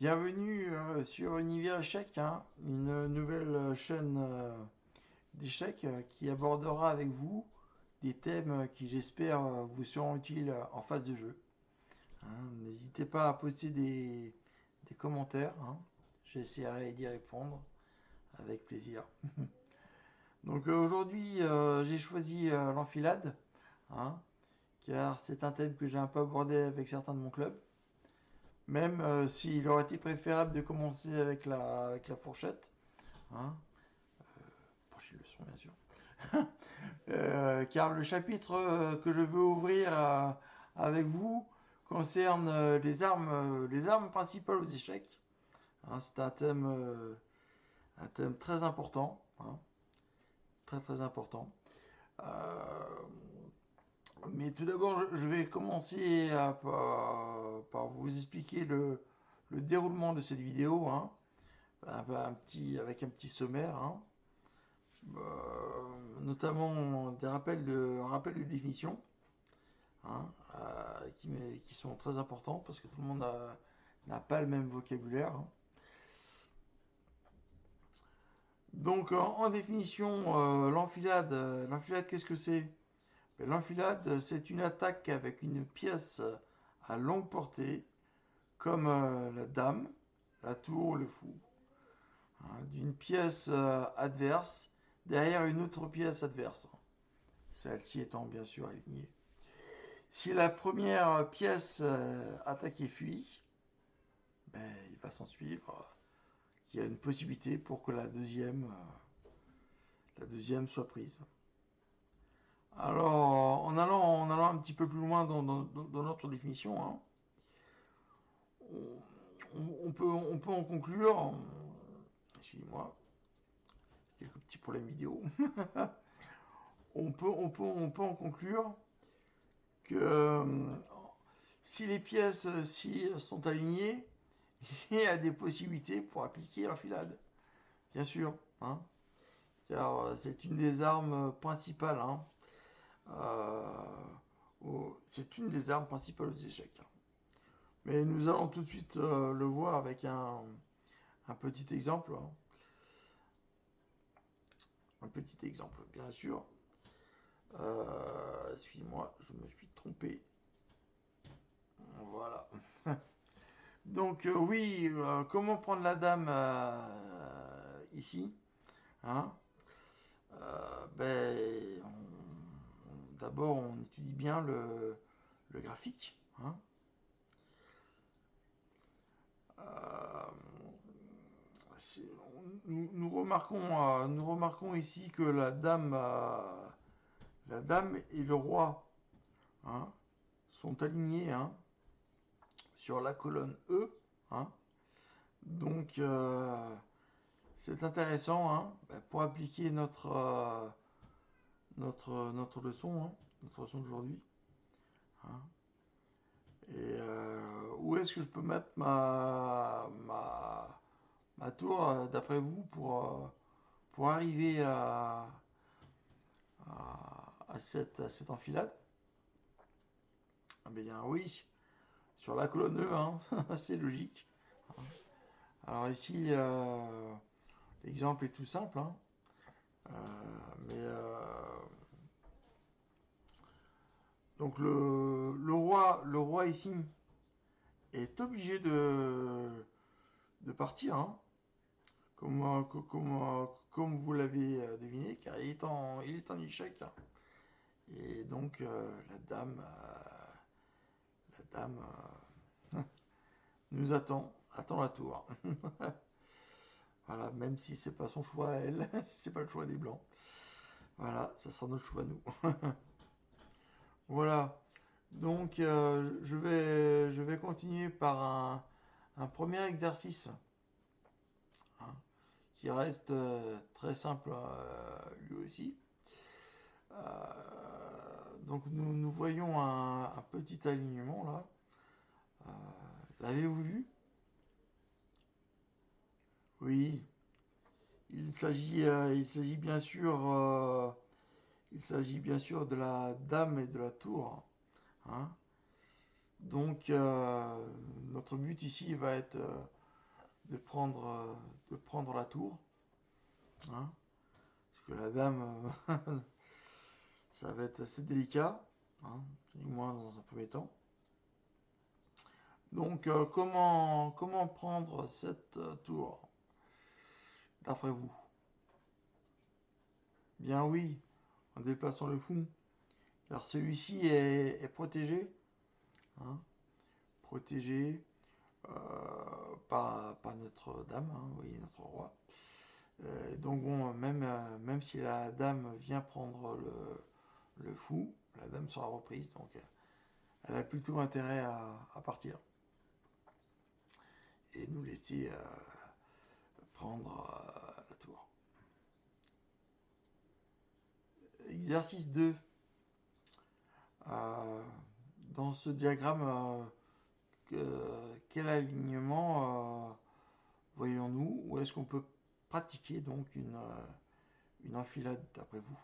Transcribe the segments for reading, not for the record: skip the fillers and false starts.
Bienvenue sur Univers Échec, hein, une nouvelle chaîne d'échecs qui abordera avec vous des thèmes qui j'espère vous seront utiles en phase de jeu. Hein. N'hésitez pas à poster des commentaires, hein. J'essaierai d'y répondre avec plaisir. Donc aujourd'hui j'ai choisi l'enfilade, hein, car c'est un thème que j'ai un peu abordé avec certains de mon club. Même s'il aurait été préférable de commencer avec la fourchette, hein, prochaine leçon bien sûr, car le chapitre que je veux ouvrir avec vous concerne les armes principales aux échecs. Hein, c'est un thème très important, hein, très très important. Euh, mais tout d'abord, je vais commencer par vous expliquer le déroulement de cette vidéo, hein, avec un petit sommaire, hein. Notamment un rappel des définitions, hein, qui sont très importants parce que tout le monde n'a pas le même vocabulaire, hein. Donc en définition, l'enfilade qu'est-ce que c'est? Ben, l'enfilade c'est une attaque avec une pièce à longue portée comme la dame, la tour ou le fou, hein, d'une pièce adverse derrière une autre pièce adverse, celle-ci étant bien sûr alignée. Si la première pièce attaquée fuit, ben, il va s'en suivre qu'il y a une possibilité pour que la deuxième soit prise. Alors, en allant un petit peu plus loin dans notre définition, hein, on peut en conclure, excusez-moi, quelques petits problèmes vidéo, on peut en conclure que si les pièces sont alignées, il y a des possibilités pour appliquer l'enfilade, bien sûr, hein, car c'est une des armes principales, hein, c'est une des armes principales aux échecs. Mais nous allons tout de suite le voir avec un petit exemple, hein. Un petit exemple, bien sûr. Excusez-moi, je me suis trompé. Voilà. Donc oui, comment prendre la dame ici, hein? D'abord, on étudie bien le graphique, hein. Euh, nous remarquons ici que la dame et le roi, hein, sont alignés, hein, sur la colonne E, hein. Donc, c'est intéressant, hein, pour appliquer notre leçon, hein, notre leçon d'aujourd'hui, hein. Et où est-ce que je peux mettre ma tour, d'après vous, pour arriver à cette enfilade? Ah bien oui, sur la colonne E, hein, c'est logique. Alors ici, l'exemple est tout simple, hein. Euh, mais donc le roi ici est obligé de partir, hein, comme vous l'avez deviné, car il est en échec, hein. Et donc la dame nous attend la tour. Voilà, même si c'est pas son choix à elle, si c'est pas le choix des blancs. Voilà, ça sera notre choix à nous. Voilà. Donc je vais continuer par un premier exercice, hein, qui reste très simple lui aussi. Donc nous voyons un petit alignement là. Euh, L'avez-vous vu? Oui. Il s'agit bien sûr de la dame et de la tour, hein. Donc notre but ici va être de prendre la tour. Hein, parce que la dame, ça va être assez délicat, hein, du moins dans un premier temps. Donc, comment prendre cette tour, d'après vous? Bien oui, en déplaçant le fou, car celui-ci est protégé, hein, protégé par notre dame, hein, oui, notre roi. Donc bon, même si la dame vient prendre le fou, la dame sera reprise, donc elle a plutôt intérêt à partir et nous laisser prendre la tour. Exercice 2. Dans ce diagramme, quel alignement voyons-nous? Où est-ce qu'on peut pratiquer donc une enfilade d'après vous?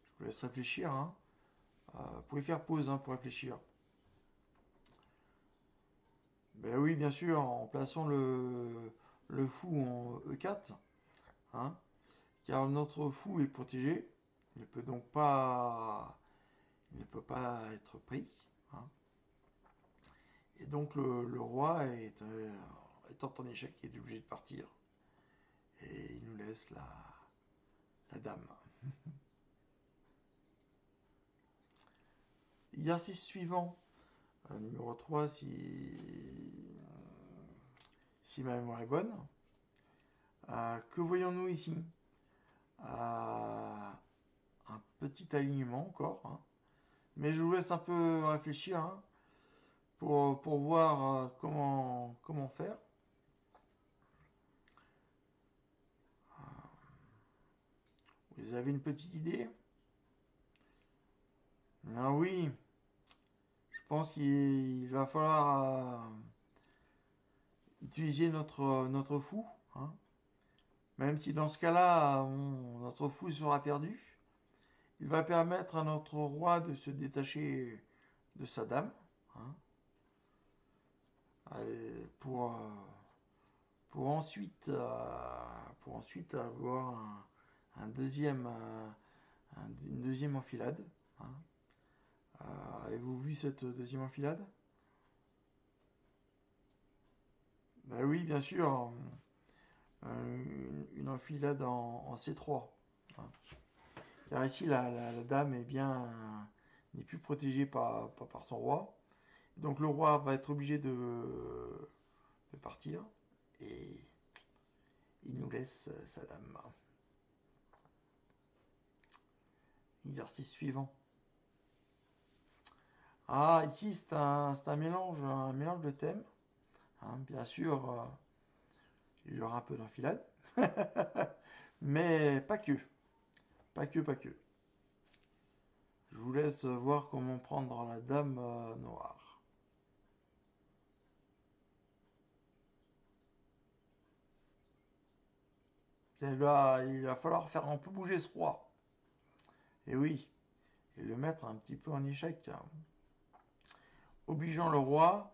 Je vous laisse réfléchir. Hein. Vous pouvez faire pause hein, pour réfléchir. Ben oui, bien sûr, en plaçant le fou en E4, hein, car notre fou est protégé, il ne peut donc pas, il ne peut pas être pris. Hein. Et donc le roi étant en échec, il est obligé de partir. Et il nous laisse la dame. Exercice suivant, numéro 3, si ma mémoire est bonne. Que voyons-nous ici? Un petit alignement encore. Hein. Mais je vous laisse un peu réfléchir hein, pour voir comment faire. Vous avez une petite idée? Ah oui, je pense qu'il va falloir utiliser notre fou. Hein. Même si dans ce cas-là, notre fou sera perdu. Il va permettre à notre roi de se détacher de sa dame. Hein, pour ensuite avoir une deuxième enfilade. Hein. Avez-vous vu cette deuxième enfilade? Ben oui, bien sûr, une enfilade en C3. Hein. Car ici, la dame n'est plus protégée par son roi. Donc le roi va être obligé de partir et il nous laisse sa dame. Exercice suivant. Ah, ici c'est un mélange de thèmes. Hein, bien sûr, il y aura un peu d'enfilade, mais pas que. Pas que. Je vous laisse voir comment prendre la dame noire. Il va falloir faire un peu bouger ce roi. Et oui, et le mettre un petit peu en échec. Hein. Obligeant le roi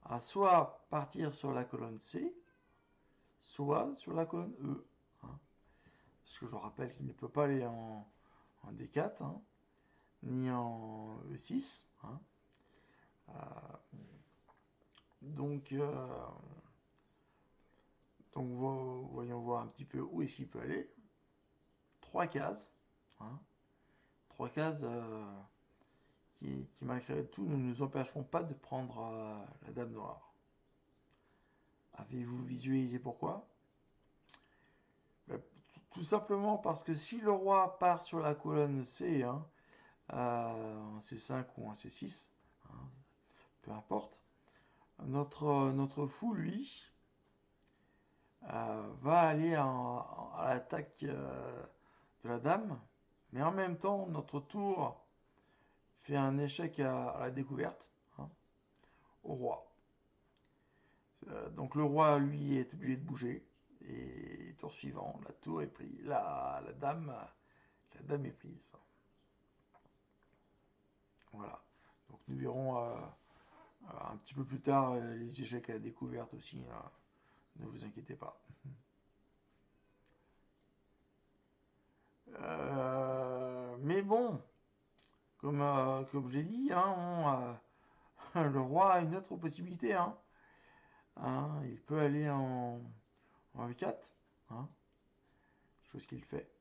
à soit partir sur la colonne C, soit sur la colonne E. Hein. Parce que je rappelle qu'il ne peut pas aller en D4, hein, ni en E6. Hein. Donc voyons voir un petit peu où est-ce qu'il peut aller. 3 cases. Hein. 3 cases qui, malgré tout, ne nous empêcheront pas de prendre la dame noire. Avez-vous visualisé pourquoi? Ben, tout simplement parce que si le roi part sur la colonne C, hein, en C5 ou en C6, hein, peu importe, notre fou, lui, va aller à l'attaque de la dame, mais en même temps, notre tour fait un échec à la découverte hein, au roi. Donc le roi, lui, est obligé de bouger. Et tour suivant, la tour est prise. La dame est prise. Voilà. Donc nous verrons un petit peu plus tard, les échecs à la découverte aussi, hein. Ne vous inquiétez pas. Mais bon, comme j'ai dit, hein, le roi a une autre possibilité. Il peut aller en V4, hein, chose qu'il fait.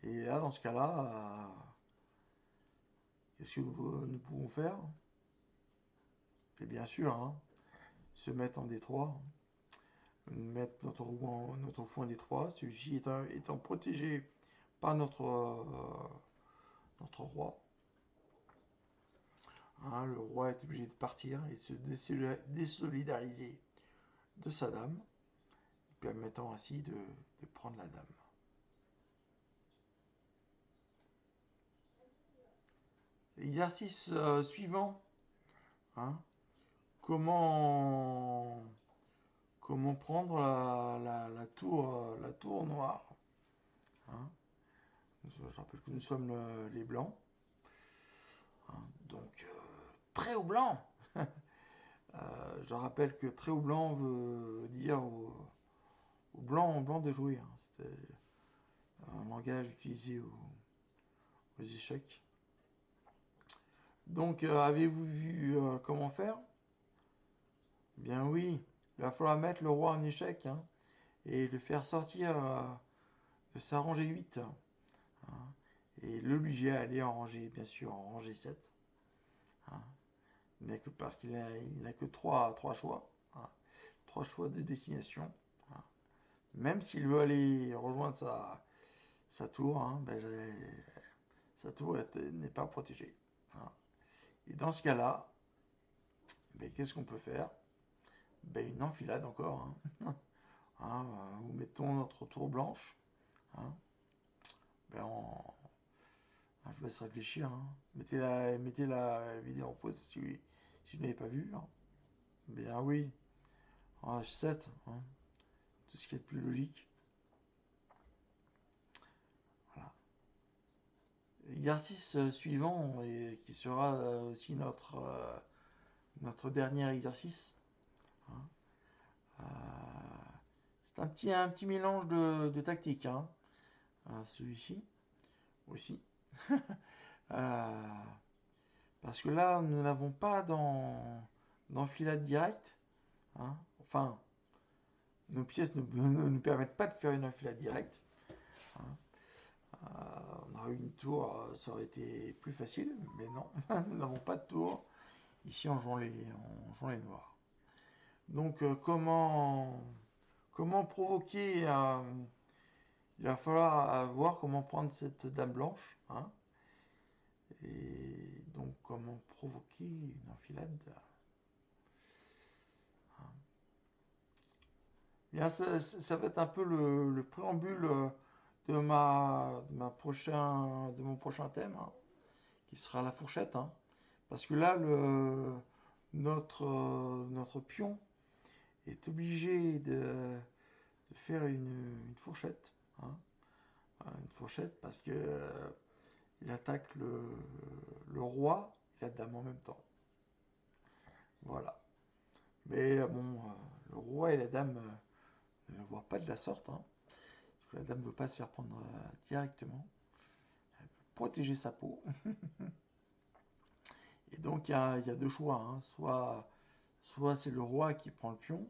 Et là, dans ce cas-là, qu'est-ce que nous pouvons faire? Et bien sûr, se mettre en D3, mettre notre fou en D3, celui-ci étant protégé par notre roi. Le roi est obligé de partir et se désolidariser de sa dame, permettant ainsi de prendre la dame. Exercice suivant. Hein, comment prendre la tour noire. Hein. Je rappelle que nous sommes les blancs. Donc, très au blanc. Je rappelle que très au blanc veut dire au blanc de jouer. C'était un langage utilisé aux échecs. Donc, avez-vous vu comment faire? Bien oui, il va falloir mettre le roi en échec et le faire sortir de sa rangée 8. Et l'obliger à aller en rangée, bien sûr, en rangée 7. Parce qu'il n'a que 3 choix. 3 choix de destination. Même s'il veut aller rejoindre sa tour, sa tour n'est pas protégée. Et dans ce cas-là, qu'est-ce qu'on peut faire? Une enfilade encore. Nous mettons notre tour blanche. Je vous laisse réfléchir. Mettez la vidéo en pause si vous n'avez pas vu. Bien oui. H7. Tout ce qui est de plus logique. Voilà. Exercice suivant, et qui sera aussi notre dernier exercice. C'est un petit mélange de tactiques. Celui-ci aussi. Parce que là, nous n'avons pas d'enfilade directe. Enfin, nos pièces ne nous permettent pas de faire une enfilade directe. On aurait eu une tour, ça aurait été plus facile, mais non, nous n'avons pas de tour. Ici, on joue les noirs. Donc, comment provoquer il va falloir voir comment prendre cette dame blanche. Et donc, comment provoquer une enfilade. Bien, ça va être un peu le préambule de mon prochain thème, qui sera la fourchette. Parce que là, notre pion est obligé de faire une fourchette. Une fourchette parce que il attaque le roi et la dame en même temps. Voilà. Mais bon, le roi et la dame ne le voient pas de la sorte. Parce que la dame ne veut pas se faire prendre directement. Elle veut protéger sa peau. Et donc il y a deux choix. Soit c'est le roi qui prend le pion,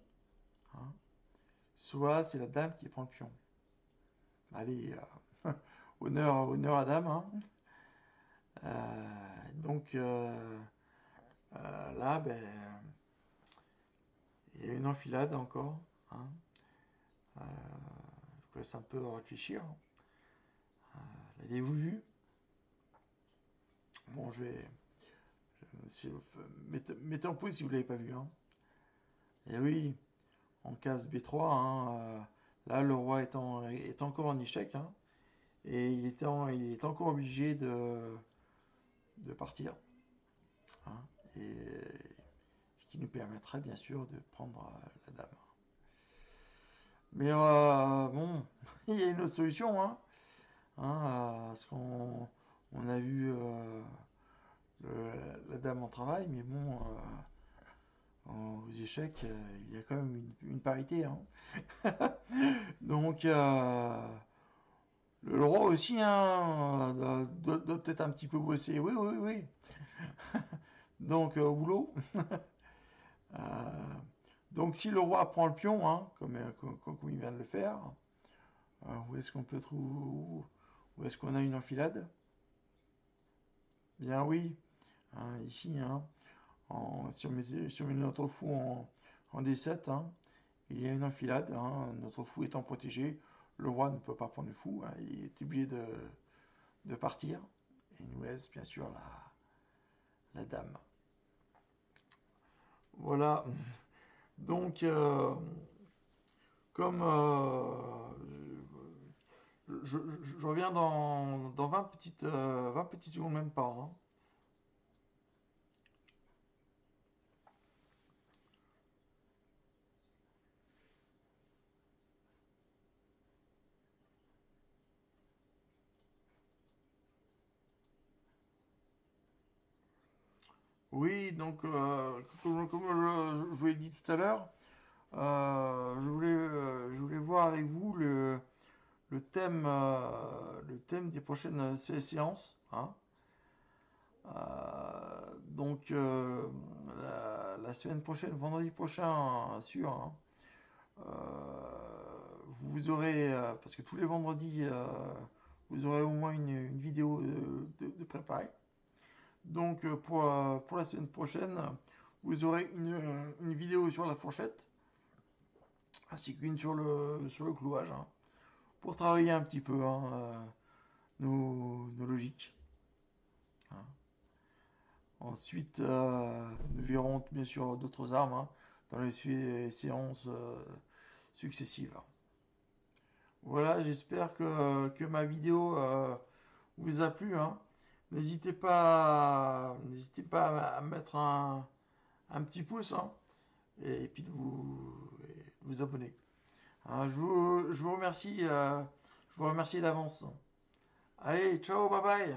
soit c'est la dame qui prend le pion. Allez, honneur à la dame. Donc là, il y a une enfilade encore. Je vous laisse un peu réfléchir. L'avez-vous vu? Bon, mettez en pause si vous ne l'avez pas vu. Et oui, en case B3, là le roi est encore en échec. Et il est encore obligé de partir. Et ce qui nous permettra bien sûr de prendre la dame. Mais bon, il y a une autre solution. Parce qu'on a vu la dame en travail, mais bon, échecs, il y a quand même une parité, hein. Donc, le roi aussi, hein, doit peut-être un petit peu bosser. Oui, oui, oui. Donc, au boulot. Euh, donc, si le roi prend le pion, hein, comme il vient de le faire, où est-ce qu'on peut trouver, où est-ce qu'on a une enfilade? Bien oui, hein, ici, hein, si on met notre fou en D7, hein, il y a une enfilade, hein, notre fou étant protégé, le roi ne peut pas prendre le fou, hein, il est obligé de partir, et il nous laisse bien sûr la dame. Voilà, donc comme je reviens dans 20 petites secondes, même pas, hein. Oui, donc comme je vous l'ai dit tout à l'heure, je voulais voir avec vous le thème des prochaines séances, hein. Donc la semaine prochaine, vendredi prochain, sûr, hein, vous aurez, parce que tous les vendredis, vous aurez au moins une vidéo de préparée. Donc pour la semaine prochaine, vous aurez une vidéo sur la fourchette, ainsi qu'une sur le clouage, hein, pour travailler un petit peu, hein, nos logiques, hein. Ensuite, nous verrons bien sûr d'autres armes, hein, dans les séances successives. Voilà, j'espère que ma vidéo vous a plu, hein. N'hésitez pas à mettre un petit pouce, hein, et puis de vous abonner, hein. Je vous remercie d'avance. Allez, ciao, bye bye.